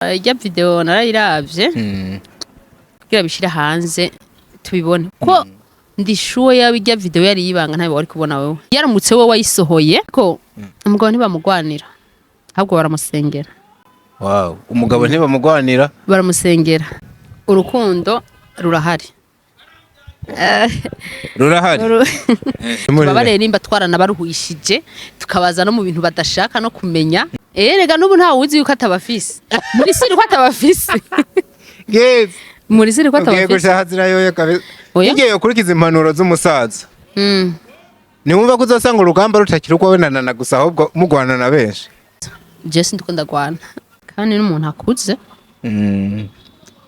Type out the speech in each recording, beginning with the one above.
Ijya video narayiravye kugira bishira hanze tubibone ko ndishuwe yabijya video yari yibanga ntabe wari kubona wewe yaramutse wowe wayisohoye ko umugabo ntibamugwanira ahubwo baramusengera. Wow, umugabo ntibamugwanira baramusengera. Urukundo rurahari. Rurahari. Babare nimba twarana baruhishije tukabaza no mu bintu badashaka no kumenya. Rega nubu nta wuzi yuko atabafise. Muri siri ko atabafise. Yes. Muri siri ko atabafise. Yego shahazira yoye kabisa. Ngiye kurikiza impanuro z'umusaza. Ni wumva ko uzasanga urugamba rutakira uko wenana gusa ahubwo mugwana na benshi. Jesse ndiko ndagwana. Kandi n'umuntu akuze.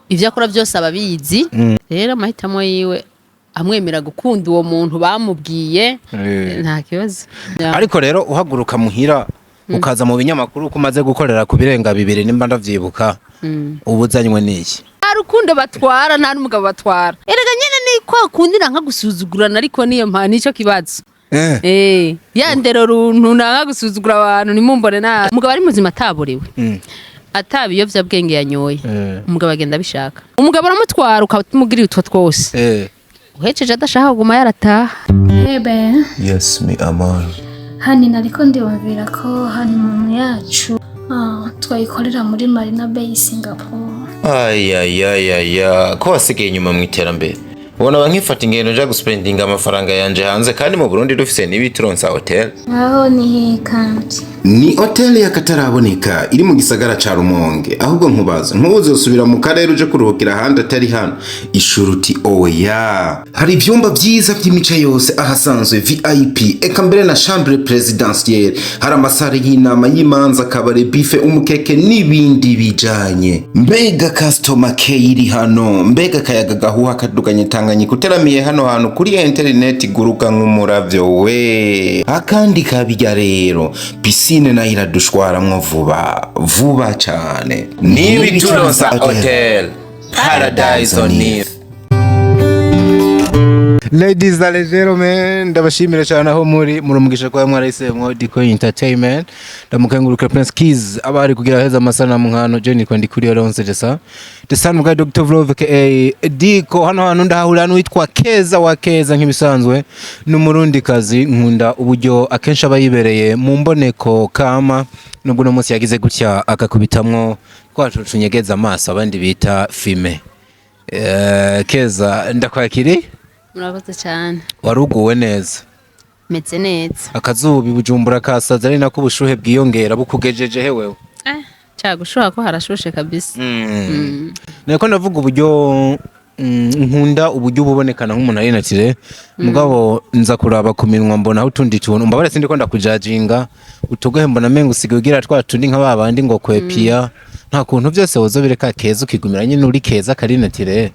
Ivyo akora byose ababizi. Rero amahitamo yiwe amwemera gukunda uwo muntu bamubwiye nta kibazo. Ariko rero uhaguruka muhira ukaza mu binyamakuru kumaze gukorera ku birenga 2 nimba ndavyibuka ubuzanywe n'iki arukundo batwara nta n'umugabo batwara erega nyene ni kwa kundira nka gusuzugurana ariko niyo mpani ico kibazo yandero runtu nanga gusuzugura abantu nimumbone na umugabo ari muzima ataborewe atabiyovya bwenge yanyoye umugabo agenda bishaka umugabo aramutwara ukamugirira utwo twose uhejeje adashaka kuguma yarataha Ebe yes me amor hani nariko ndibabwira ko hani mu yacu twayikorera muri Marina Bay Singapore. Ko wasigaye inyuma mu iterambere ubona bankifata ingendo nja guspendinga amafaranga yanje hanze kandi mu Burundi dufise n'ibitronsa hotel. Aho ni kandi Ni hotel yakataraboneka iri mu gisagara ca Rumonge ahubwo nkubaza ntuzosubira mu karere uje kuruhukira handi atari hano ishuruti oya hari ivyumba vyiza vy'imice yose ahasanzwe VIP eka mbere na chambre présidentielle hari amasare y'inama y'imanza kabare buffet umukeke n'ibindi bijanye mbega customer care iri hano mbega kayaga gahuha kaduganye tanganye kuteramiye hano hantu kuri internet guruka nk'umuravyo we akandi kabijya rero pisine na iradushwaramwo vuba cyane nibi turonsa hotel paradise on earth. Ladies and gentlemen, ndabashimira cyane aho muri murumugisha kwa mwarayisemwo Diko Entertainment ndamukenguruka Prince Keys abari kugira heza amasana mu nkano Jenny kwandi kuri Alonce Desa Desa muga Dr. Vlove Diko hano ndahahura n'uwitwa Keza wa Keza nk'ibisanzwe n'umurundi kazi nkunda uburyo akenshi abayibereye mu mboneko kama nubwo no munsi yagize gutya akakubitamwo kwacucunyegeza amaso abandi bita filme Keza ndakwakiri murakoze cyane waruguwe neza metse neza akazuba Bujumbura kasaza ari nako ubushuhe bwiyongera bukugejeje hewewe cyagushuha ko harashushe kabisa niko ndavuga uburyo nkunda uburyo bubonekana nk'umuntu ari natire mugabo nza kuraba ku minwa mbona aho tundi tuntu mbabare sindi ko ndakujajinga utugohe mbona mengo usigagira twa tundi nka babandi ngo kwepia nta kuntu byose wozobireka Keza ukigumira nyine uri Keza kari natire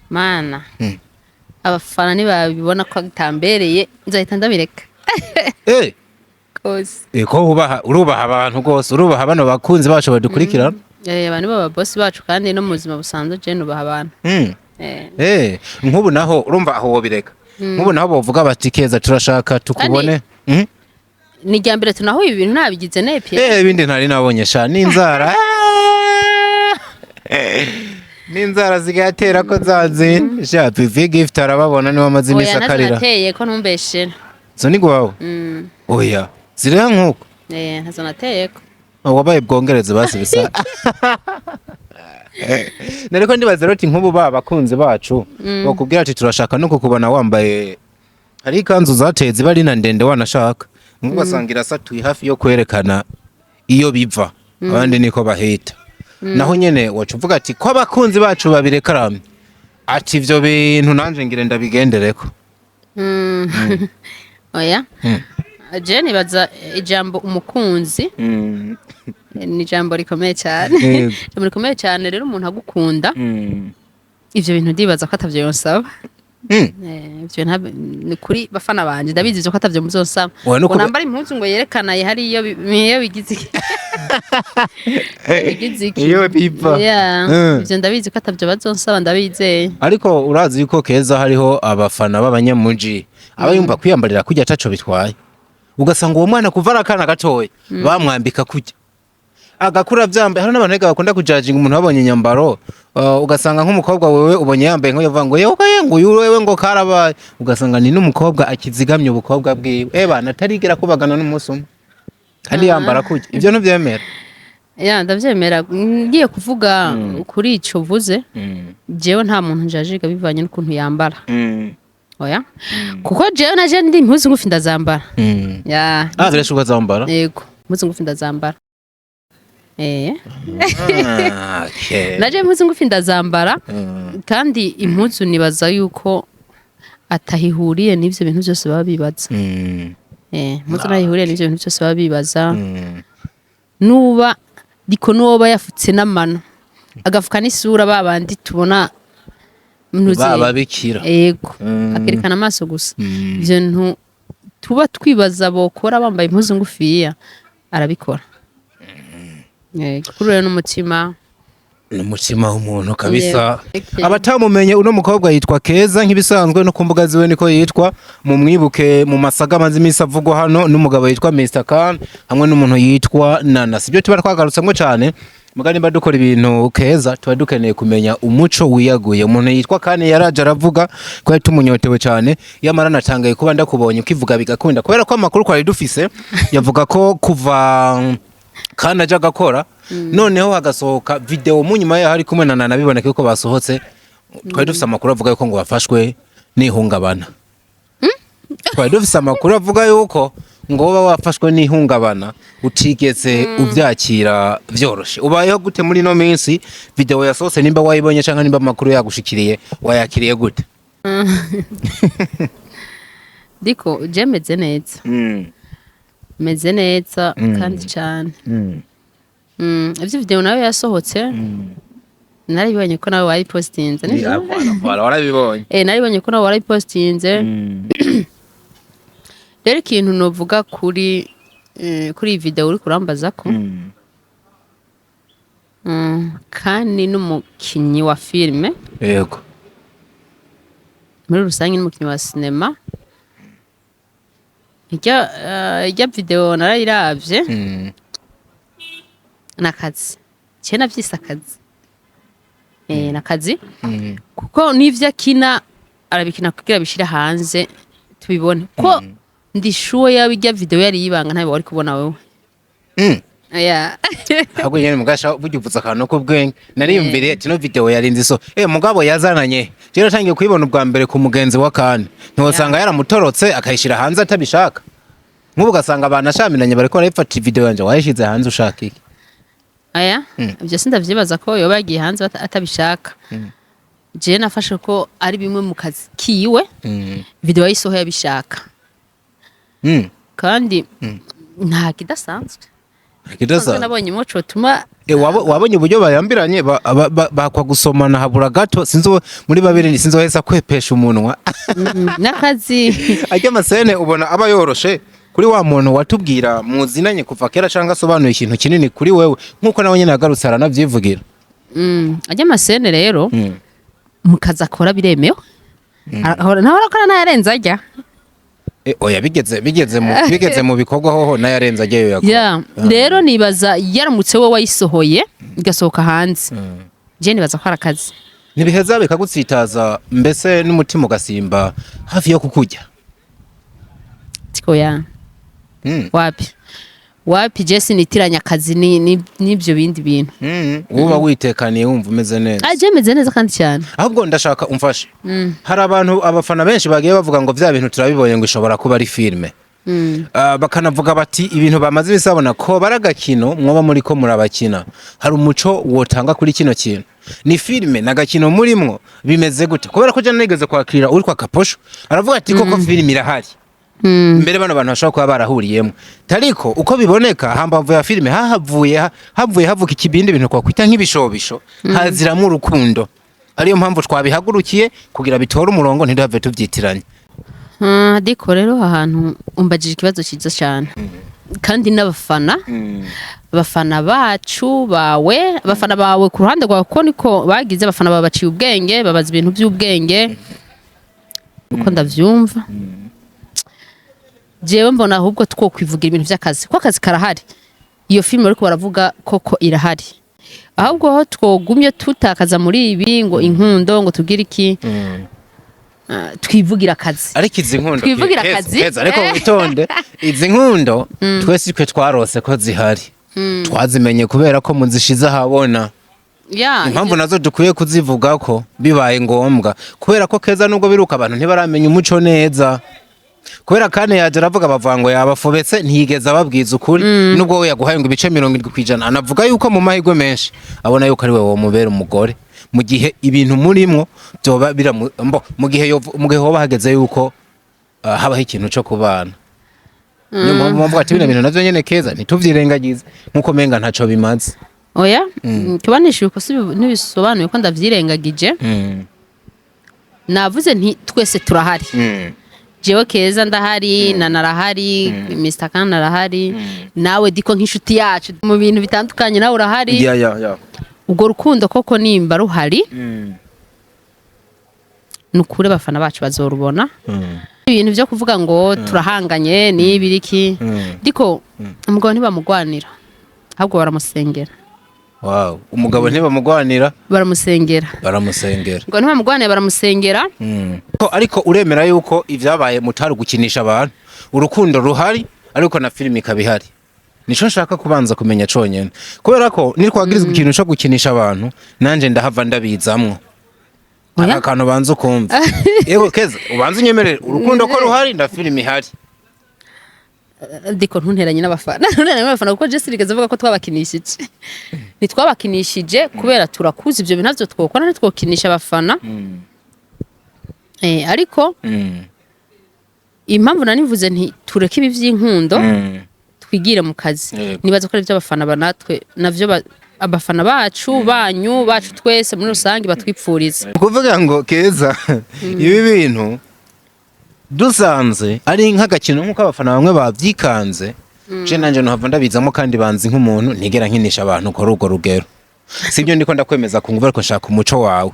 mana abafana nibabibona ko gitambereye nzahita ndabireka kose ko urubaha abantu gose urubaha bano bakunzi bacu badukurikira abantu baba boss bacu kandi no muzima busanzwe je nubaha abantu nkubu naho urumva aho wobireka nkubu naho bavuga bati Keza turashaka tukubone ni ryambere tunaho ibintu nabigize nepye ibindi ntari nabonye sha n'inzara n'inzara zigatera ko zanzi sha pivi gift arababona ni wamaze imisakarira nateye ko ntumbeshera zo ni gwawe oya zire nkuko ntazo nateye ko wabaye bwongereze basibisa nariko ndibaza roti nkubu bakunze bacu bakubwira ati turashaka no kukubona wambaye hari ikanzu zateye zibari na ndende wanashaka ngubasangira satuye hafi yo kwerekana iyo biva abandi niko bahita naho nyene wacuvuga ati ko abakunzi bacu babirekarame ati ivyo bintu nanje ngire ndabigendereko oya je nibaza ijambo umukunzi ni jambo rikomeye cyane jambo rikomeye cyane rero umuntu agukunda ivyo bintu ndibaza ko atavyo yonsaba ivyo ni kuri bafana banje ndabizi ko atavyo muzosaba ngo nambara impuzu ngo yerekana hari iyo bigize iyo biva ivyo ndabizi ko atavyo bazonsaba ndabizeye ariko urazi yuko Keza hariho abafana b'abanyamuji abayumva kwiyambarira kujya taco bitwaye ugasanga uwo mwana kuva arakana gatoya bamwambika kujya agakura byambaye hari n'abantu bakunda kujudging umuntu babonye inyambaro ugasanga nk'umukobwa wewe ubonye yambaye nko yavuga ngo yewe wewe ngo karabaye ugasanga ni n'umukobwa akizigamye ubukobwa bwiwe bana atarigera kubagana n'umunsi umwe kandi yambara kujya ibyo ntubyemera ya ndavyemera ngiye kuvuga kuri ico vuze jewe nta muntu njajiga bivanye n'ukuntu yambara oya kuko jewe naje ndi impuzu ngufi ndazambara ya birashoboka zambara yego impuzu ngufi ndazambara naje impuzu ngufi ndazambara kandi impuzu nibaza yuko atahihuriye n'ivyo bintu byose baba bibaza impuzu nahihuriye n'ivyo bintu byose baba bibaza nuba diko nuba yafutse n'amano agafuka n'isura babandi tubona baba bikira yego akerekana amaso gusa ivyo ntu tuba twibaza bokora bambaye impuzu ngufiya arabikora kuri rero n'umutima w'umuntu kabisa abatamumenye uno mukobwa yitwa Keza nk'ibisanzwe no ku mbuga ziwe niko yitwa mu mwibuke mu masaga amaze iminsi avugwa hano n'umugabo yitwa Mr Khan hamwe n'umuntu yitwa Nana sibyo tuba twagarutsemo cyane mugani mba dukora ibintu Keza tuba dukeneye kumenya umuco wiyaguye umuntu yitwa Khan yaraje aravuga ko yatumunyotewe cyane yamara natangaye kuba ndakubonye ukivuga bigakunda kubera ko amakuru kwari dufise yavuga ko kuva Kana aja gakora noneho hagasohoka video mu nyuma ya hari kumwe na Nana biboneka ko basohotse twari dufise amakuru avuga yuko ngo bafashwe n'ihungabana twari dufise amakuru avuga yuko ngo baba wafashwe n'ihungabana utigeze ubyakira byoroshe ubayeho gute muri no minsi video yasohotse nimba wayibonye canka nimba amakuru yagushikiriye wayakiriye gute diko jemeze neza meze neza kandi cyane ivyo video nawe yasohotse naribonye ko nawe wayipostinze warabibonye naribonye ko nawe wayipostinze rero ikintu novuga kuri video uri kurambaza ko kandi n'umukinyi wa filme yego muri rusange n'umukinyi wa sinema ijya video narayiravye nakazi cyena vyise akazi nakazi kuko nivyo akina arabikina kugira bishira hanze tubibone ko ndishuwe yawe ijya video yari yibanga ntabe wari kubona wewe ahubwo nyene mugasha bugivuza akantu ko bwenge nari imbere ati no video yarinze so mugabo yazananye rero tangiye kuyibona ubwa mbere ku mugenzi wa Kane ntiwosanga yaramutorotse akayishira hanze atabishaka nk'ubu gasanga abantu ashaminanye bariko barayifata video yanje wayishize hanze ushaka iki ibyo sindavyibaza ko yoba yagiye hanze atabishaka je nafashe ko ari bimwe mu kazi kiwe video yayisohoye yabishaka kandi nta kidasanzwe nabonye umuco tuma wabonye uburyo bayambiranye bakwa gusomana habura gato sinzo muri babiri sinzo heza kwepesha umunwa nakazi ajya amasene ubona aba yoroshe kuri wa muntu watubwira muzinanye kuva kera cyangwa sobanuye ikintu kinini kuri wewe nkuko nawe nyine agarutse aranavyivugira ajya amasene rero mukaza akora biremewe nawe arakora nayarenza ajya oya bigeze mu bikorwa hoho nayarenza ajyayo yakora rero nibaza yaramutse we wayisohoye igasohoka hanze je nibaza ko arakazi nibiheza bikagutsitaza mbese n'umutima ugasimba hafi yo kukujya tikoya wapi Jesse nitiranya akazi n'ibyo bindi bintu uba witekaniye wumva umeze neza aje meze neza kandi cyane ahubwo ndashaka umfashe hari abantu abafana benshi bagiye bavuga ngo bya bintu turabibonye ngo ishobora kuba ari filme bakanavuga bati ibintu bamaze bisabona ko baragakino mwoba muri ko murabakina hari umuco wotanga kuri kino kintu ni filme nagakino murimwo bimeze gute kubera ko je nigeze kwakira uri kwa Kaposho aravuga ati koko filme irahari mbere bano bantu bashobora kuba barahuriyemo tariko uko biboneka hambavu ya filme havuka ikibindi bintu kwa kwita nk'ibishobisho haziramo urukundo ariyo mpamvu twabihagurukiye kugira bitore umurongo ntidave tuvyitiranye diko rero ahantu umbajije ikibazo cyiza cyane kandi n'abafana abafana bacu abafana bawe ku ruhande rwawe ko niko bagize abafana babaciye ubwenge babaza ibintu by'ubwenge uko ndavyumva jewe mbona ahubwo twokwivugira ibintu by'akazi ko akazi karahari iyo filime ariko baravuga koko irahari ahubwo aho twogumye tutakaza muri ibi ngo inkundo ngo tubwire iki twivugira akazi ariko izi nkundo twivugira akazi ariko witonde izi nkundo twese twe twarose ko zihari twazimenye kubera ko muzishize ahabona impamvu nazo dukwiye kuzivuga ko bibaye ngombwa kubera ko Keza nubwo biruka abantu ntibaramenya umuco neza kubera Kane yaje aravuga bavango yabafobetse ntiyigeze ababwiza ukuri nubwo we yaguhaye ngo ibice 70% anavuga yuko mu mahirwe menshi abona yuko ari we wo mubera umugore mu gihe ibintu murimwo byoba mu gihe hoba hageze yuko habaho ikintu cyo kubana niyo mpamvu ati bino bintu navyo nyene Keza ntituvyirengagize nkuko menga ntaco bimaze oya kibanisha uko nibisobanuye ko ndavyirengagije navuze nti twese turahari jewe Keza ndahari nanarahari Mr. Kana arahari nawe diko nk'inshuti yacu mu bintu bitandukanye nawe urahari ubwo rukundo koko nimba ruhari nukure bafana bacu bazorubona ibintu byo kuvuga ngo turahanganye n'ibiriki diko umugabo ntibamugwanira ahubwo baramusengera umugabo ntibamugwanira baramusengera ngo ntibamugwanira baramusengera ariko uremera yuko ivyabaye mutari gukinisha abantu urukundo ruhari ariko na filime ikabihari nico nshaka kubanza kumenya conyene kubera ko nirwagirizwa ikintu cyo gukinisha abantu nanje ndahava ndabizamwo akantu banza ukumva yego Keza ubanza unyemerere urukundo ko ruhari na filime ihari diko ntunteranye n'abafana kuko Jesse rigeze avuga ko twabakinishije nitwabakinishije kubera turakuza ivyo bintu navyo twokora ntitwokinisha abafana ariko impamvu nanivuze nti tureke ibi vy'inkundo twigire mu kazi nibaza ko ari byo abafana banatwe navyo abafana bacu bacu twese muri rusange batwipfuriza kuvuga ngo Keza ibi bintu dusanze ari nk'agakino nk'uko abafana bamwe bavyikanze je nanje no hava ndabizamo kandi banzi nk'umuntu ntigera nkinisha abantu ko rugo rugero sibyo ndiko ndakwemeza ku nguvu ariko nshaka umuco wawe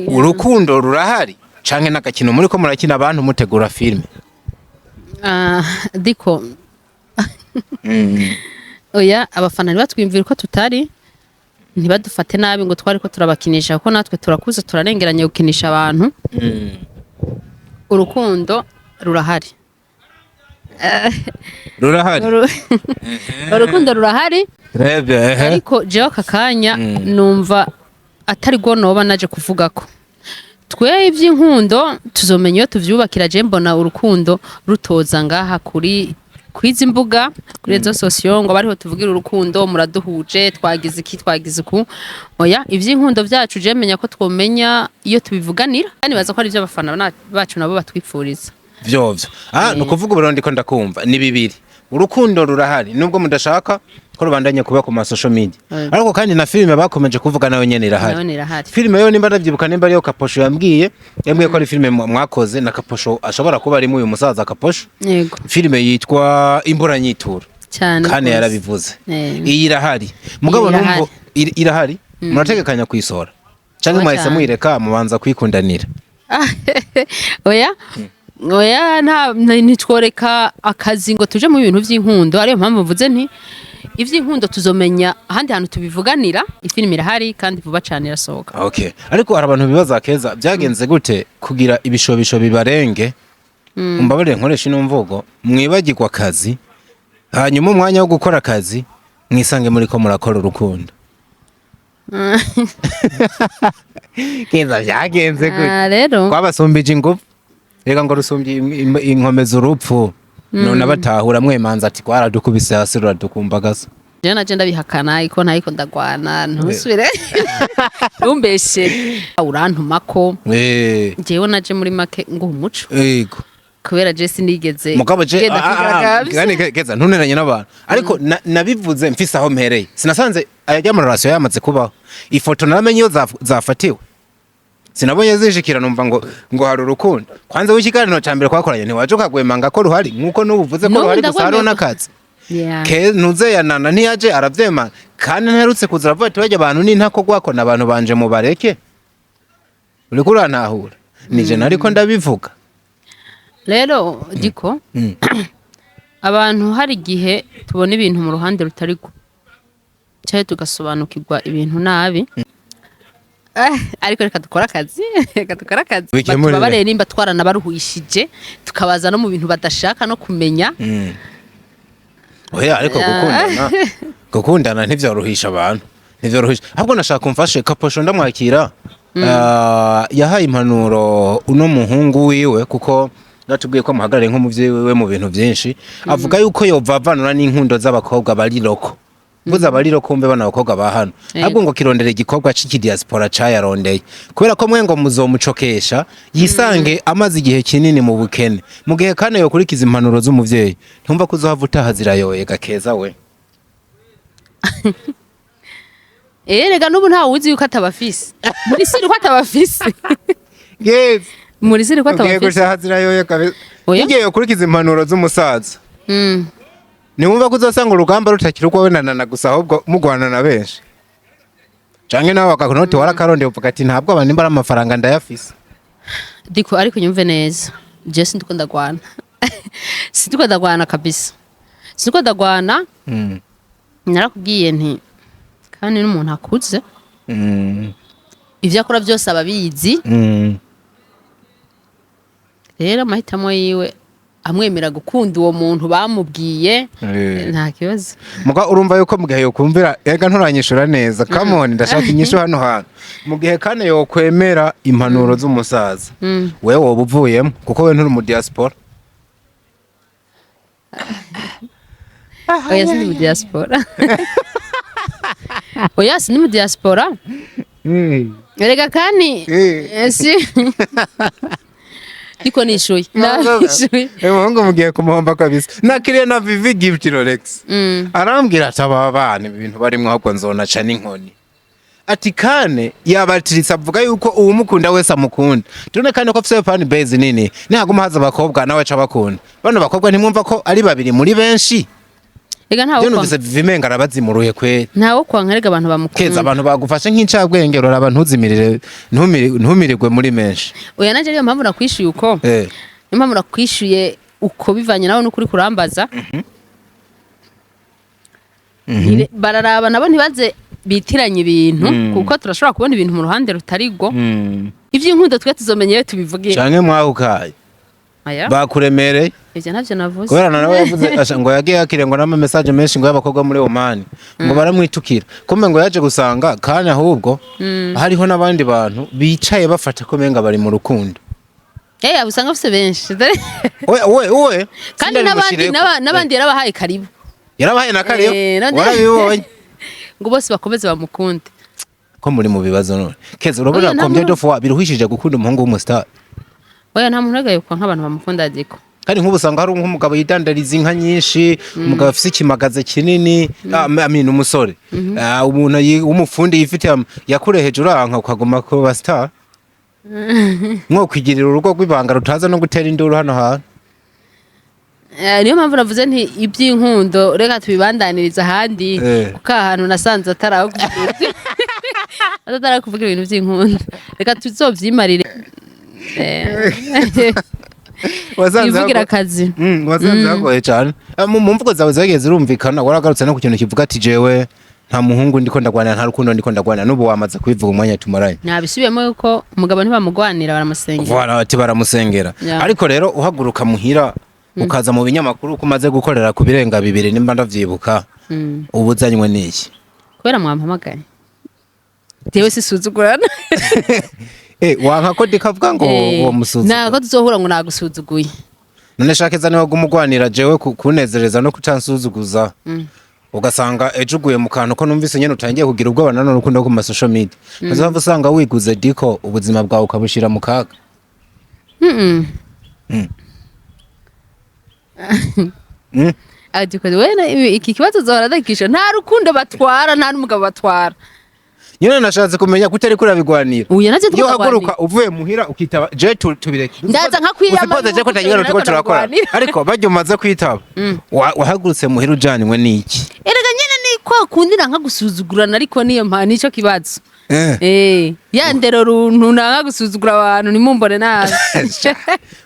urukundo rurahari canke n'agakino muri ko murakina abantu mutegura filme diko oya abafana batwimvira ko tutari ntibadufate nabi ngo twari ko turabakinisha kuko natwe turakuze turarengeranye gukinisha abantu urukundo rurahari urukundo rurahari ariko jewe kakanya numva atari go noba naje kuvuga ko twe ivy'inkundo tuzomenya iyo tuvyubakira je mbona urukundo rutoza ngaha kwiza imbuga kuri rezo sosiyo ngo bariho tuvugira urukundo muraduhuje twagize uku oya ivy'inkundo vyacu je menya ko twomenya iyo tubivuganira kandi baza ko ari byo abafana bacu nabo batwipfuriza vyovyo nukuvuga uburundi ko ndakumva ni bibiri urukundo rurahari nubwo mudashaka ko rubandanye kuba ku social media ariko kandi na filime bakomeje kuvuga nayo nyene irahari filime yo nimba ndavyibuka nimba ariyo Kaposho yambwiye ko ari filime mwakoze na Kaposho ashobora kuba ari mu uyu musaza Kaposho yego filime yitwa Imbura Nyitura cyane kandi yarabivuze iyi irahari mugabo numvo irahari murategekanya kuyisora canke mwahise mwireka mubanza kwikundanira oya ntitworeka akazi ngo tuje mu bintu vy'inkundo ariyo mpamvu mvuze nti ivy'inkundo tuzomenya ahandi hantu tubivuganira ifilime irahari kandi vuba cyane irasohoka ariko hari abantu bibaza Keza byagenze gute kugira ibishobisho bibarenge umbabarire nkoresha ino mvugo mwibagirwa akazi hanyuma umwanya wo gukora akazi mwisange muri ko murakora urukundo Keza byagenze gute rero kwabasumbije ingufu rega ngo rusumbye inkomeza urupfu none abatahura mwemanza ati kwaradukubise hasi ruradukumbagaza je naje ndabihakana iko ntayiko ndagwana ntusubire umbeshe urantumako jewe naje muri make ngo umuco yego kubera je sinigeze mugabo je Keza ntuneranye n'abantu ariko nabivuze mfise aho mpereye sinasanze ayajya mu relation yamaze kubaho ifoto naramenye iyo zafatiwe sinabonye zishikira numva ngo hari urukundo kwanza w'ikiganiro cyambere kwakoranye ntiwaje ukagwemanga ko ruhari nkuko nubuvuze ko ruhari gusa hariho n'akazi ntuze yanana ntiyaje aravyema kandi nterutse kuza aravuga ati bajya abantu n'intako gwako n'abantu banje mu bareke uriko urantahura nije nariko ndabivuga rero diko abantu hari igihe tubona ibintu mu ruhande rutari cyaje tugasobanukirwa ibintu nabi ariko reka dukora akazi batubabareye nimba twaranabaruhishije tukabaza no mu bintu badashaka no kumenya oya ariko gukundana ntivyaruhisha abantu ahubwo nashaka kumfashe Kaposho ndamwakira yahaye impanuro uno muhungu wiwe kuko natubwiye ko muhagarare nk'umuvyeyi wiwe mu bintu byinshi avuga yuko yovavanura n'inkundo z'abakobwa bari loko buza bari loko mbe bana abakobwa ba hano ahubwo ngo kirondera igikobwa c'iki diaspora cayarondeye kubera ko mwengo muzomucokesha yisange amaze igihe kinini mu bukene mu gihe kane yokurikiza impanuro z'umuvyeyi ntumva ko uzohava utaha yoye gakeza we rega n'ubu ntawe uzi yuko atabafise muri siri ko atabafise yes muri siri ko atabafise yego shahazira yoye kabisa ngiye yokurikiza impanuro z'umusaza niwumva ko uzasanga urugamba rutakiri uko wenanana gusa ahubwo mugwana na benshi canke nawe bakakunoti warakaronde uvuga ati ntabwo abantu imbara amafaranga ndayafise diko ariko nyumve neza je sindiko ndagwana sindiko ndagwana kabisa sindiko ndagwana narakubwiye nti kandi n'umuntu akuze ivyo akora byose ababizi rero amahitamo yiwe amwemera gukunda uwo muntu bamubwiye nta kibazo muga urumva yuko mu gihe yokumvira ega nturanyishura neza come on ndashaka inyisho hano hano mu gihe kane yokwemera impanuro z'umusaza wewe woba uvuyemo kuko we nturi mu diaspora oya sindi mu diaspora oya sindi mu diaspora erega kandi si Niko nishuye. Ewango mugiye kumuhomba kabisa. Nakiriye na Vivi Gift Rolex. Arambwira ataba bana ibintu barimwe ahubwo nzona ca n'inkoni. Ati kane yabatiritsa avuga yuko uwo mukunda wese amukunda. Tune kane ko afise fan base nini. Nihaguma haza abakobwa nawe ca bakunda. Bano bakobwa ntimwumva ko ari babiri muri benshi. Ega ntawo kwa. None vimenga arabazimuruye kwe. Ntawo kwa nkarega abantu bamukunda. Keza abantu bagufashe nk'incabwenge rora abantu uzimirire ntumirirwe muri menshi. Oya nanje niyo mpamvu nakwishuye uko. Niyo mpamvu nakwishuye uko bivanye nawe n'ukuri kurambaza. Bararaba nabo ntibaze bitiranye ibintu kuko turashobora kubona ibintu mu ruhande rutarigo. Ivy'inkundo twe tuzomenye tubivuge. Canke mwahukaye. Bakuremereye. Ivyo navyo navuze. Kubera nawe yavuze ngo yagiye yakire ngo nama message menshi ngo y'abakobwa muri Oman ngo baramwitukira. Kumbe ngo yaje gusanga kandi ahubwo hariho nabandi bantu bicaye bafata ko menga bari mu rukundo. Abusanga afise benshi. Owe. Kandi nabandi yarabahaye karibu. Yarabahaye na karibu. Warabibonye. Ngo bose bakomeze bamukunde. Ko muri mu bibazo none. Keza urabona combien de fois biruhishije gukunda umuhungu w'umustar. Oya nta muntu nagaye kwa nk'abantu bamukunda diko. Kandi nk'ubusanga hari nk'umugabo yidandariza inka nyinshi, umugabo afise ikimagaze kinini, umusore. Umuntu w'umufundi yifite yakure hejuru anka ukagoma ko ba star. Nko kwigirira urugo rw'ibanga rutaza no gutera induru hano hantu. Niyo mpamvu navuze nti iby'inkundo reka tubibandaniriza ahandi kuko ahantu nasanze atarakuvuga ibintu by'inkundo. Reka tuzovyimarire. Ivugira akazi. Wazanze hagoye cyane. Mu mvugo zawe zageze urumvikana waragarutse no ku kintu kivuga ati jewe nta muhungu ndiko ndagwana nta rukundo ndiko ndagwana n'ubu wamaze kubivuga umwanya tumaranye. Nabisubiyemo yuko umugabo ntibamugwanira baramusengera. Voilà ati baramusengera. Ariko rero uhaguruka muhira ukaza mu binyamakuru kumaze gukorera ku birenga 2 nimba ndavyibuka. Ubuzanywe n'iki? Kubera mwampamagaye. Tewe sisuzugurana. Wanka ko dikavuga ngo uwo musuzugura. Nako tuzohura ngo nagusuzuguye. None shakeza niwe gumugwanira jewe kunezereza no kutansuzuguza. Ugasanga ejuguye mu kantu ko numvise nyene utangiye kugira ubwoba nano rukundo ku ma social media. Bazava usanga wiguze diko ubuzima bwawe ukabushira mu kaga. Adiko wewe iki kibazo zohora dakisha nta rukundo batwara nta n'umugabo batwara. Nyine nashatse kumenya kutari kuri abigwanira. Yo haguruka uvuye muhira ukitaba je tubireke. Ndaza nka kwiyama. Usipoze je ko tanyigana tuko turakora. Ariko bajye umaze kwitaba. Wahagurutse muhira ujanywe n'iki? Erega nyene ni kwa kundira nka gusuzugurana ariko niyo mpani ico kibazo. Ya ndero runtu nanga gusuzugura abantu nimumbone nabi.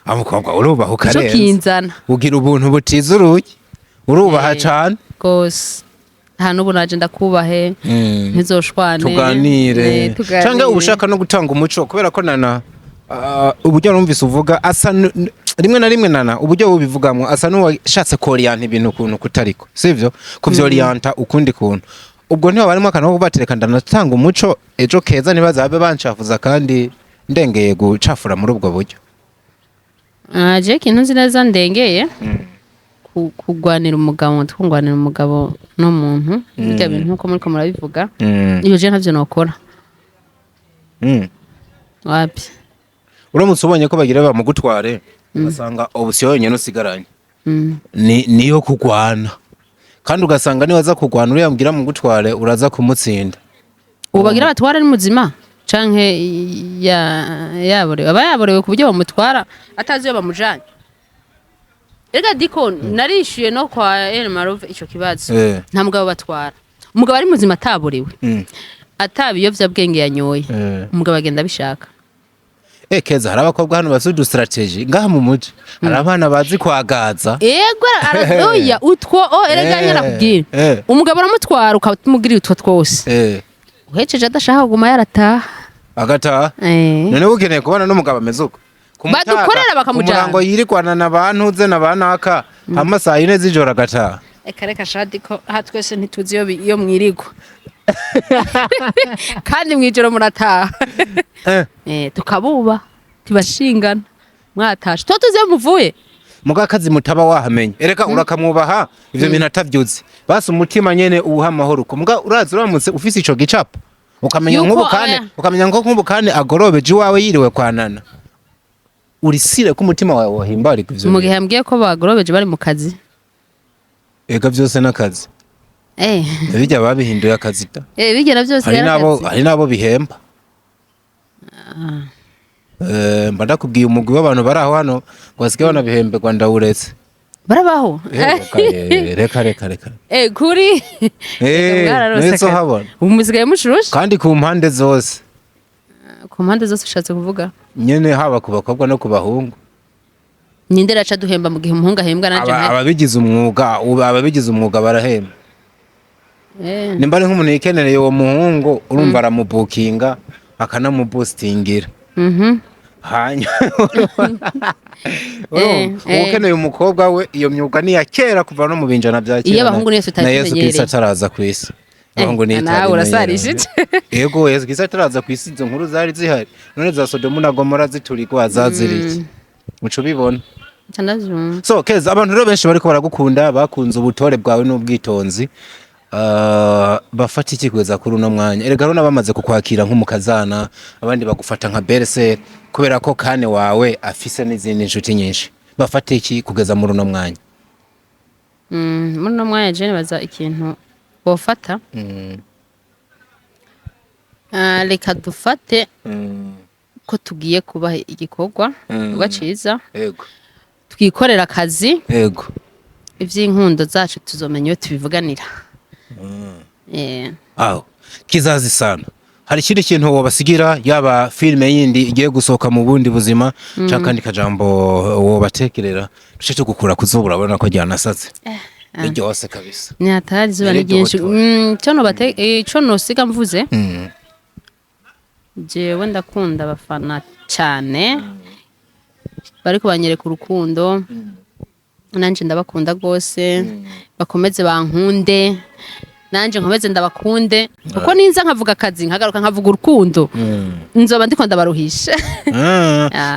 Amukobwa urubaho ukarenza. Cyo kinzana. Ugira ubuntu butizuruye. Urubaha cyane. Gose. hano ubu naje ndakubahe ntizoshwane tuganire cyangwa ubushaka no gutanga umuco kubera ko nana uburyo numvise uvuga asa rimwe na rimwe nana uburyo bubivugamwe asa n'uwashatse koriyanta ibintu kuntu kutariko sivyo kuvyoriyanta ukundi kuntu ubwo ntiba barimo akana ko batereka ndanatanga umuco ejo keza nibazabe bancafuza kandi ndengeye gucafura muri ubwo buryo je kintu nzi neza ndengeye kugwanira umugabo twungwanira umugabo no muntu bijya bintu nko muri ko murabivuga iyo je ntavyo nokora wapi uramutse ubonye ko bagira bamugutware ugasanga option yonyene usigaranye niyo kugwana kandi ugasanga niwaza kugwana uriya mugira mugutware uraza kumutsinda ubagira batwara ni muzima canke yaborewe abayaborewe ku buryo bamutwara atazi yo bamujanye Ega diko narishuye no kwa Elmarove ico kibazo nta mugabo batwara umugabo ari muzima ataborewe atabiyovya bwenge yanyoye umugabo agenda bishaka keza hari abakobwa hano bafite strategy ngaha mu muji hari abana bazi kwagaza yego aradoya utwo erega nyarakubwira umugabo aramutwara ukamugirira utwo twose uhejeje adashaka kuguma yarataha agataha none ukeneye kubana n'umugabo ameze uko badukorera bakamujana umurango yirikwana n'abantu ze n'abanaka amasaha 4 z'ijoro agataha reka shadi ko hatwese ntituzi iyo mwirigwa kandi mwijoro murataha tukabuba tibashingana mwatashe tuze muvuye mugakazi mutaba wahamenye ereka urakamwubaha ivyo bintu atavyuzi basi umutima nyene uha amahoro ko muga urazi uramutse ufise ico gicapo ukamenya nk'ubukane agorobeje iwawe yiriwe kwanana urisire ko umutima wawe wahimbara ivyo mu gihe ambwiye ko bagorobeje bari mu kazi ega vyose n'akazi bijya babihinduye akazi da bigera byose hari nabo bihemba mba ndakubwiye umugwi w'abantu bari aho hano wasigaye banabihemberwa ndawuretse barabaho reka kuri neza habona umusigaye mushurusha kandi ku mpande zose ushatse kuvuga nyene haba ku bakobwa no ku bahungu nindera aca duhemba mu gihe umuhungu ahembwa nanje ababigize umwuga barahemba nimba ari nk'umuntu yikenereye uwo muhungu urumva aramubukinga akanamuboostingira ukeneye umukobwa we iyo myuga ni ya kera kuva no mu binjana bya kera iyo abahungu nese utakimenyereye na Yesu Kristo ataraza ku isi abahungu ni nawe urasarishije yego Yesu Kristo ataraza ku isi izo nkuru zari zihari none za Sodomu na Gomora ziturigwa zaziriki muco bibona so keza abantu rero benshi bariko baragukunda bakunze ubutore bwawe n'ubwitonzi bafata iki kweza kuri uno mwanya erega rona bamaze kukwakira nk'umukazana abandi bagufata nka berse kubera ko kane wawe afise n'izindi nshuti nyinshi bafata iki kugeza muri uno mwanya muri uno mwanya je baza ikintu bofata reka dufate ko tugiye kubaha igikorwa ciza yego twikorera akazi yego ivy'inkundo zacu tuzomenya iyo tubivuganira kizazi sana hari ikindi kintu wobasigira yaba filime yindi igiye gusohoka mu bundi buzima cyangwa kandi kajambo wobatekerera duce tugukura kuzubura urabona ko ryanasatse ryose kabisa ni hatari zuba ni ryinshi cyo nosiga mvuze jewe ndakunda abafana cyane bariko banyereka urukundo nanje ndabakunda rwose bakomeze bankunde nanje nkomeze ndabakunde kuko ninza nkavuga akazi nkagaruka nkavuga urukundo nzoba ndiko ndabaruhisha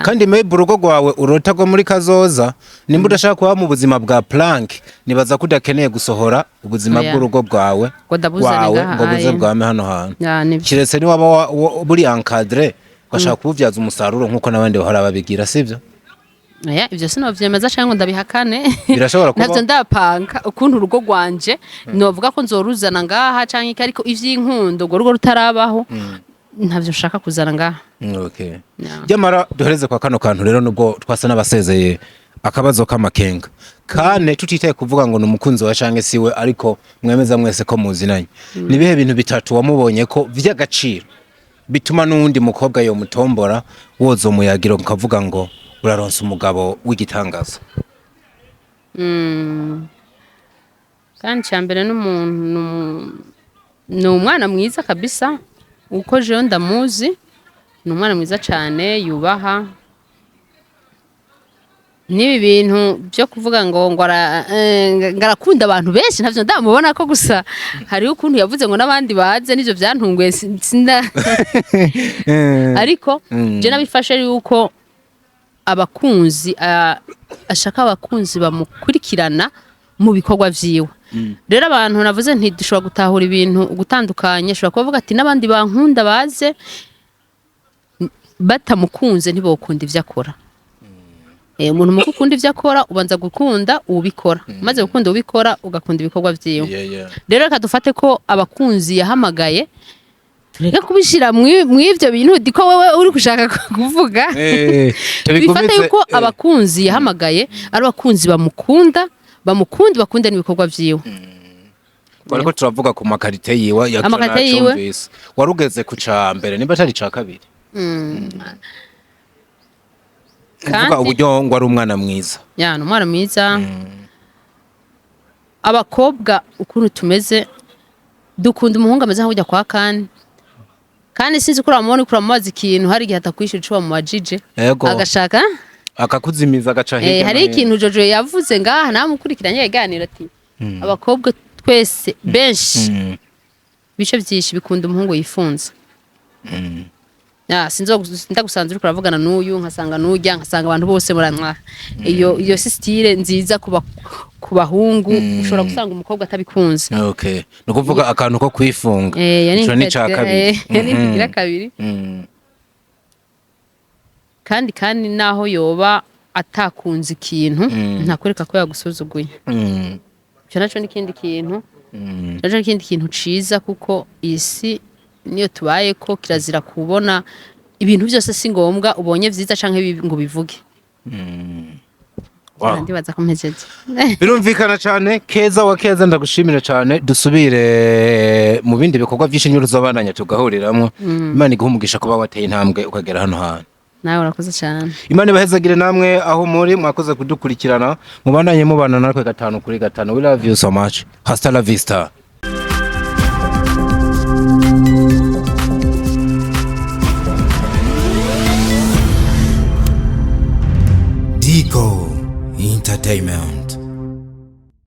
kandi maybe urugo rwawe urota go muri kazoza nimba udashaka kuba mu buzima bwa plank nibaza ko udakeneye gusohora ubuzima bw'urugo bwawe ngo buze bwame hano hantu kiretse ni waba buri encadré ugashaka kubuvyaza umusaruro nkuko nabandi bahora babigira sivyo ivyo sinovyemeza cyangwa ndabihakane birashobora kuba navyo ndapanga ukuntu urugo rwanje novuga ko nzoruzana ngaha canke ariko ivy'inkundo ngo rugo rutarabaho ntavyo nshaka kuzana ngaha jamara duhereze kwa kano kantu rero nubwo twasa n'abasezeye akabazo k'amakenga kane tutitaye kuvuga ngo numukunzi wa canke siwe ariko mwemeza mwese ko muzinanye nibihe bintu bitatu wamubonye ko vy'agaciro bituma n'undi mukobwa yo mutombora wozo muyagiro mukavuga ngo uraronsa umugabo w'igitangaza kandi cyambere n'umuntu ni umwana mwiza kabisa uko jewe ndamuzi ni umwana mwiza cyane yubaha nibi bintu byo kuvuga ngo ngarakunda abantu benshi ntavyo ndamubona ko gusa hari ukuntu yavuze ngo nabandi baze nivyo byantunguye sinda ariko je nabifashe yuko abakunzi ashaka abakunzi bamukurikirana mu bikorwa vyiwe rero abantu navuze nti dushobora gutahura ibintu gutandukanye ashobora kuvuga ati nabandi bankunda baze batamukunze ntibokunda ivyo akora umuntu mu gukunda ivyo akora ubanza gukunda ubikora maze gukunda ubikora ugakunda ibikorwa vyiwe rero reka dufate ko abakunzi yahamagaye tureka kubishira mw'ivyo bintu diko wewe uri kushaka kuvuga bifate yuko abakunzi yahamagaye ari abakunzi bamukunda bakunda n'ibikorwa vyiwe bariko turavuga ku makarite yiwe yacyumvise warugeze ku ca mbere niba atari ca kabiri kuvuga uburyo ngo ari umwana mwiza ni umwana mwiza abakobwa ukuntu tumeze dukunda umuhungu ameze nk'ujya kwa kandi sinzi ko uramubona ukura mumazi ikintu hari igihe atakwishura ico bamubajije agashaka akakuzimiza agaca hirya hari ikintu Jojo yavuze ngaha namukurikiranye yaganira ati abakobwa twese benshi bice byinshi bikunda umuhungu yifunza ndagusanze uri kuravugana n'uyu nkasanga n'ujya nkasanga abantu bose muranwa iyo style nziza ku bahungu ushobora gusanga umukobwa atabikunze no kuvuga akantu ko kwifunga cyo ni ca kabiri ni kabiri kandi naho yoba atakunze ikintu ntakwereka ko yagusuzuguye cyo naco n'ikindi kintu ciza kuko isi niyo tubaye ko kirazira kubona ibintu byose si ngombwa ubonye vyiza canke ngo bivuge ndibaza ko mpejeje birumvikana cyane keza wa keza ndagushimira cyane dusubire mu bindi bikorwa byinshi nyuruzabandanya tugahuriramwo Imana iguhumugisha kuba wateye intambwe ukagera hano hantu nawe urakoze cyane Imana ibahezagire namwe aho muri mwakoze kudukurikirana mubandanye mubana natwe 5 kuri 5 we love you so much hasta la vista Dico Entertainment.